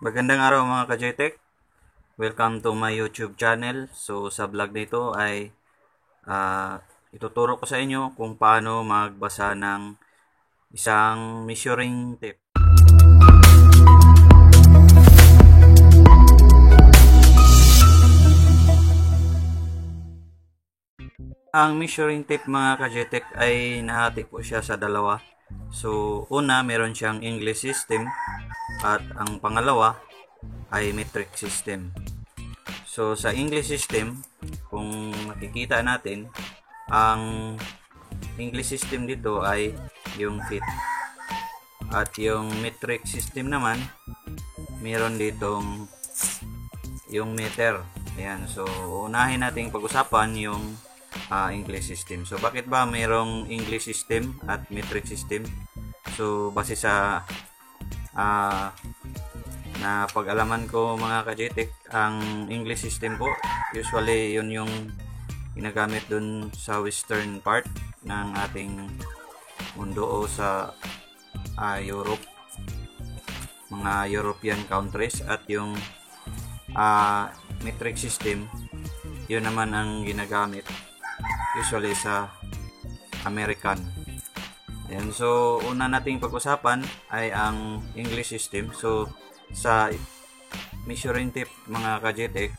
Magandang araw mga ka-JTech. Welcome to my YouTube channel. So sa vlog nito ay ituturo ko sa inyo kung paano magbasa ng isang measuring tape. Ang measuring tape mga ka-JTech ay nahati po siya sa dalawa. So una, meron siyang English system at ang pangalawa ay metric system. So sa English system, kung makikita natin, ang English system dito ay yung feet. At yung metric system naman, meron ditong yung meter. Ayan, so unahin nating pag-usapan yung English system. So bakit ba mayroong English system at metric system? So base sa na pag-alaman ko mga ka-JTech, ang English system po usually yun yung ginagamit dun sa western part ng ating mundo o sa Europe, mga European countries, at yung metric system yun naman ang ginagamit usually sa American. Ayan, so una nating pag-usapan ay ang English system. So sa measuring tape mga ka-JTech,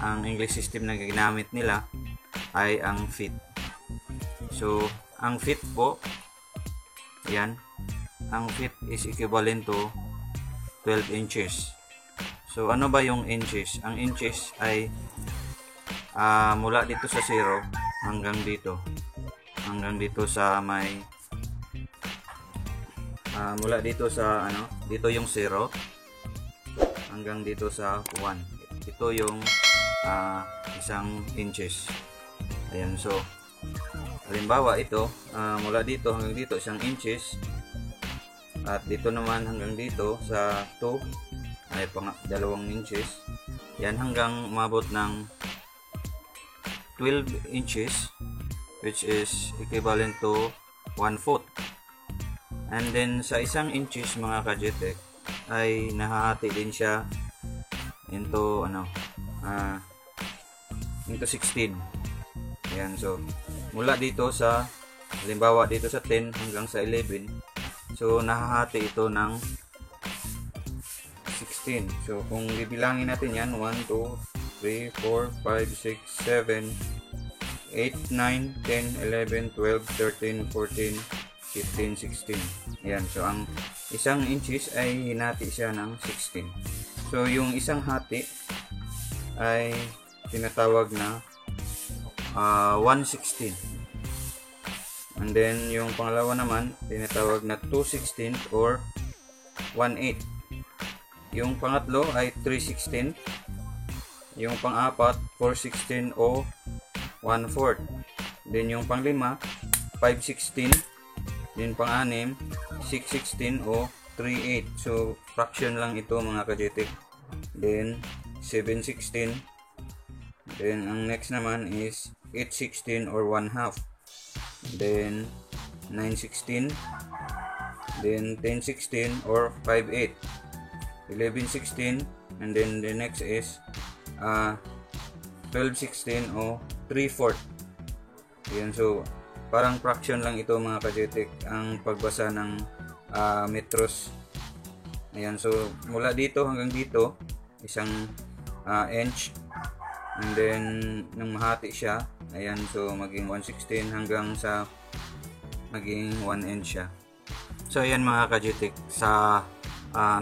ang English system na ginamit nila ay ang feet. So ang feet po, yan, ang feet is equivalent to 12 inches. So ano ba yung inches? Ang inches ay mula dito sa 0 hanggang dito sa may mula dito sa dito yung 0 hanggang dito sa 1. Ito yung isang inches. Ayan, so halimbawa ito, mula dito hanggang dito isang inches, at dito naman hanggang dito sa 2 ay 2 inches. Yan, hanggang umabot ng 12 inches, which is equivalent to 1 foot. And then sa isang inches mga ka-JTech ay nahahati din siya into into 16. Ayan, so mula dito sa, halimbawa dito sa 10 hanggang sa 11, so nahahati ito ng 16. So kung bibilangin natin yan, 1, 2, 3, 4, 5, 6, 7, 8, 9, 10, 11, 12, 13, 14, 15, 16. Ayan, so ang isang inches ay hinati siya ng 16. So yung isang hati ay tinatawag na 1/16. And then yung pangalawa naman tinatawag na 2/16 or 1/8. Yung pangatlo ay 3/16. Yung pang-apat 4/16 o 1/4. Then yung panglima 5/16. Then pang-anim 6/16 o 3/8. So fraction lang ito mga ka-JTech. Then 7/16. Then ang next naman is 8/16 or 1/2. Then 9/16. Then 10/16 or 5/8. 11/16, and then the next is 12/16 o 3/4. Ayan, so parang fraction lang ito mga ka-JTech ang pagbasa ng metros. Ayan, so mula dito hanggang dito isang inch, and then nung mahati siya, ayan, so maging 1/16 hanggang sa maging 1 inch siya. So ayan mga ka-JTech, sa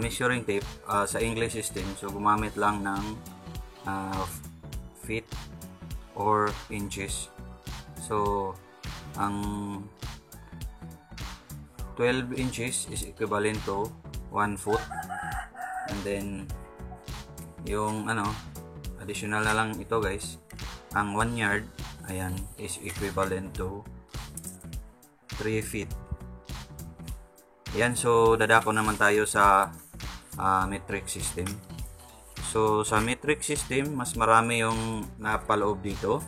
measuring tape sa English system, so gumamit lang ng feet or inches. So ang 12 inches is equivalent to 1 foot, and then yung additional na lang ito guys, ang 1 yard, ayan, is equivalent to 3 feet. Yan, so dadako naman tayo sa metric system. So sa metric system, mas marami yung napaloob dito.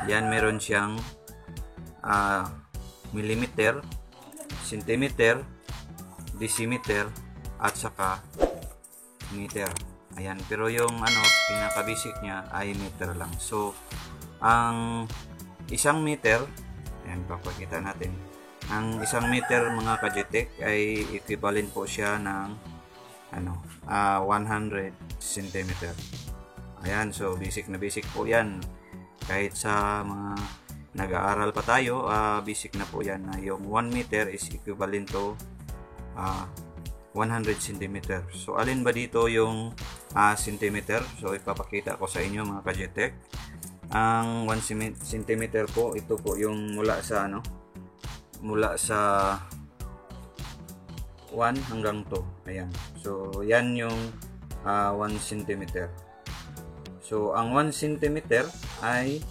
Yan, meron siyang millimeter, centimeter, decimeter, at saka meter. Ayan, pero yung pinaka basic niya ay meter lang. So ang isang meter, ayan, papakita natin. Ang isang meter mga ka-GTech ay equivalent po siya ng 100 cm. Ayan, so basic na basic po yan. Kahit sa mga nag-aaral pa tayo, basic na po yan na yung 1 meter is equivalent to 100 cm. So alin ba dito yung centimeter? So ipapakita ko sa inyo mga ka-GTech. Ang 1 cm po, ito po yung mula sa 1 hanggang 2. Ayan. So yan yung 1 cm. So ang 1 cm ay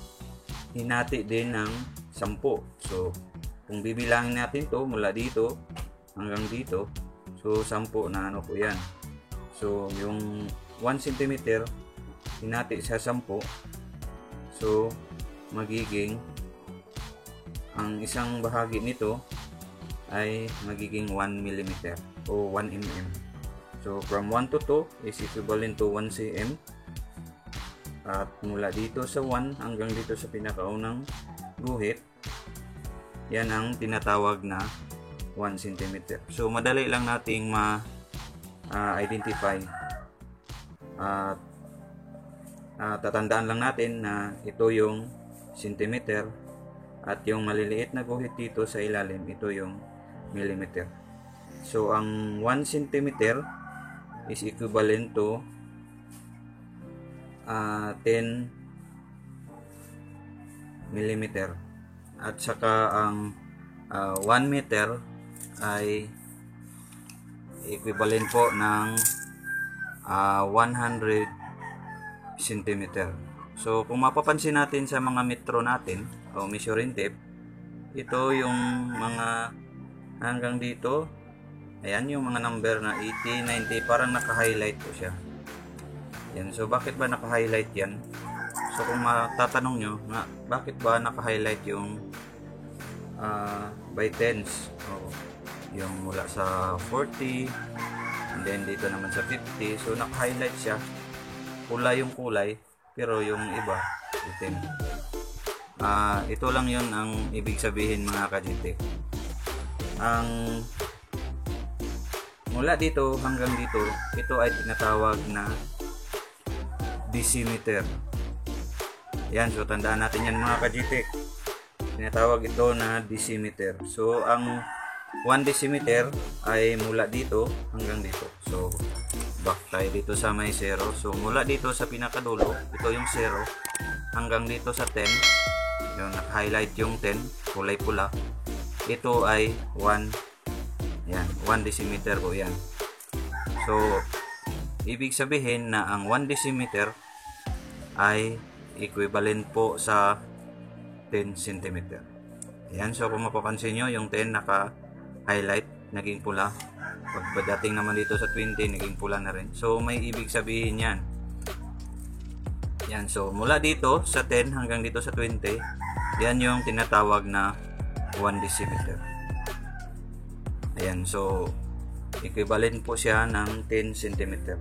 hinati din ng 10. So kung bibilangin natin to mula dito hanggang dito, so 10 na po yan. So yung 1 cm hinati sa 10, so magiging ang isang bahagi nito ay magiging 1 mm o 1 mm. So from 1 to 2 is equivalent to 1 cm. At mula dito sa 1 hanggang dito sa pinakaunang guhit, yan ang tinatawag na 1 cm. So madali lang nating ma-identify. At tatandaan lang natin na ito yung centimeter at yung maliliit na guhit dito sa ilalim, ito yung millimeter. So ang 1 cm is equivalent to 10 millimeter. At saka ang 1 meter ay equivalent po ng 100 centimeter. So kung mapapansin natin sa mga metro natin o measuring tape, ito yung mga hanggang dito, ayan yung mga number na 80, 90, parang naka-highlight po siya. Yan. So bakit ba naka-highlight yan? So kung matatanong nyo, bakit ba naka-highlight yung by tens? Yung mula sa 40, and then dito naman sa 50. So naka-highlight siya. Kulay yung kulay, pero yung iba itim. Ito lang yun ang ibig sabihin mga ka-GTech. Ang mula dito hanggang dito, ito ay tinatawag na decimeter. Yan, so tandaan natin yan mga ka-GTech. Tinatawag ito na decimeter. So ang 1 decimeter ay mula dito hanggang dito. So back tayo dito sa may 0. So mula dito sa pinakadulo, ito yung 0, hanggang dito sa 10, yung naka-highlight yung 10, kulay pula, ito ay 1. Yan, 1 decimeter po yan. So ibig sabihin na ang 1 decimeter ay equivalent po sa 10 cm. Ayan, so kung mapapansin nyo, yung 10 naka-highlight, naging pula. Pagdating naman dito sa 20, naging pula na rin. So may ibig sabihin yan. Yan, so mula dito sa 10 hanggang dito sa 20, yan yung tinatawag na 1 decimeter. Ayan, so equivalent po siya ng 10 cm.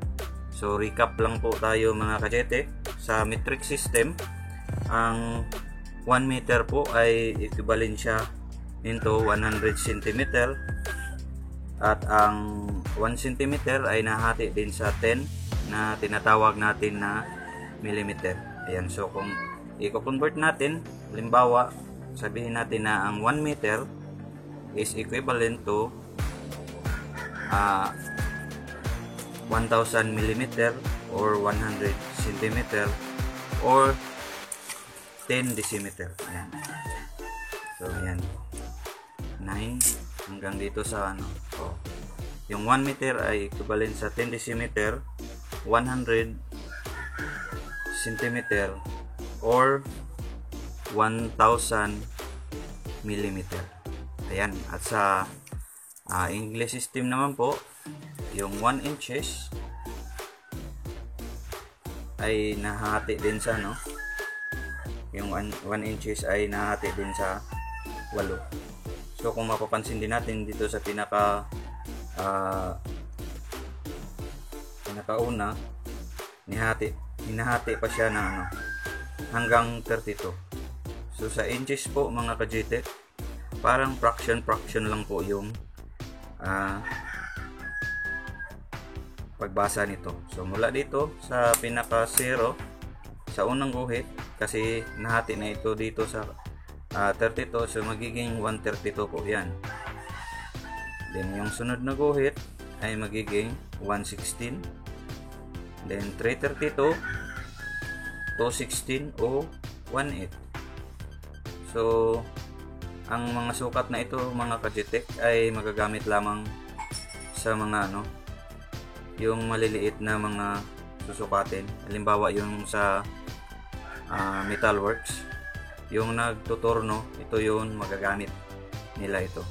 So recap lang po tayo mga ka-GTech. Sa metric system, ang 1 meter po ay equivalent siya into 100 cm. At ang 1 cm ay nahati din sa 10 na tinatawag natin na millimeter. Ayan, so kung i-convert natin, halimbawa, sabihin natin na ang 1 meter is equivalent to 1000 millimeter or 100 centimeter or 10 decimeter. Ayan. So ayan, 9 hanggang dito sa yung 1 meter ay equivalent sa 10 decimeter, 100 centimeter or 1000 millimeter. Ayan, at sa English system naman po, yung 1 inches ay nahati din sa yung 1 inches ay nahati din sa 8. So kung mapapansin din natin dito sa pinaka pinakauna, hinahati pa siya na hanggang 32. So sa inches po mga ka-GTEC, parang fraction lang po yung pagbasa nito. So mula dito sa pinaka 0 sa unang guhit, kasi nahati na ito dito sa 32, so magiging 132 po yan. Then yung sunod na guhit ay magiging 116, then 332, 216 o 18. So ang mga sukat na ito mga ka-GTEC ay magagamit lamang sa mga yung maliliit na mga susukatin. Halimbawa yung sa metalworks, yung nagtuturno, ito yun magagamit nila ito,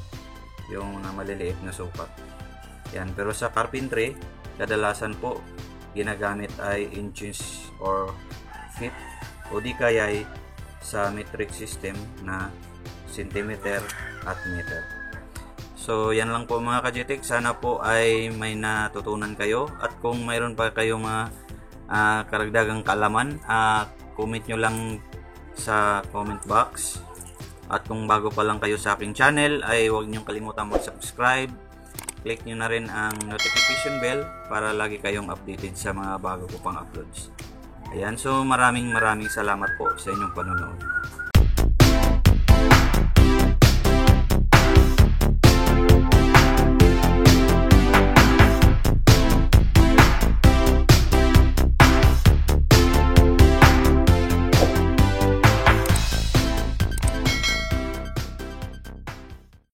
yung maliliit na sukat yan. Pero sa carpentry, kadalasan po ginagamit ay inches or feet, o di kaya ay sa metric system na centimeter at meter. So yan lang po mga ka-GTEC, sana po ay may natutunan kayo, at kung mayroon pa kayong mga karagdagang kaalaman, comment nyo lang sa comment box. At kung bago pa lang kayo sa aking channel, ay huwag nyo kalimutan mag-subscribe. Click nyo na rin ang notification bell para lagi kayong updated sa mga bago ko pang uploads. Ayan, so maraming salamat po sa inyong panonood.